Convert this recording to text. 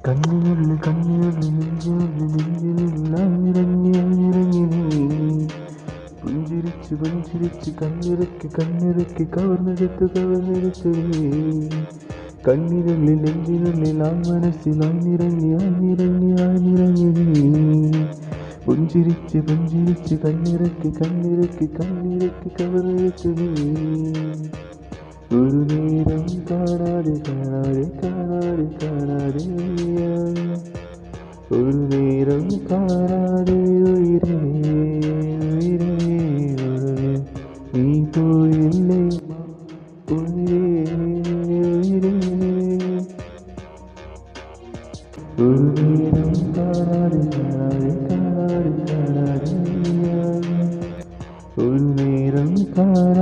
കണ്ണിനുള്ളിൽ കണ്ണിനുള്ളിൽ നെഞ്ചിനുള്ളിൽ നെഞ്ചിനുള്ളിൽ നിറഞ്ഞു നീ പുഞ്ചിരിച്ച് പുഞ്ചിരിച്ച് കണ്ണിറക്കി കണ്ണിറക്കി കവർന്നെടുത്തു നീ കണ്ണിനുള്ളിൽ നെഞ്ചിനുള്ളിൽ ആ മനസ്സിലായി നിറഞ്ഞു നീ പുഞ്ചിരിച്ച് പുഞ്ചിരിച്ച് കണ്ണിറക്കി കണ്ണിറക്കി കണ്ണിറക്കി കവർന്നെടുത്തു നീ ഒരു നേരം കാണാതെ കാണാതെ കാണാതെ കാണാതെ ഒരു നേരം കാണാതെ ഉയരേ ഉയരേ ഉയരേ നീ പോയില്ലേ ഉയരേ ഉയരേ ഒരു നേരം കാണാതെ കാണാതെ കാണാതെ കാണാതെ ഒരു നേരം കാണാതെ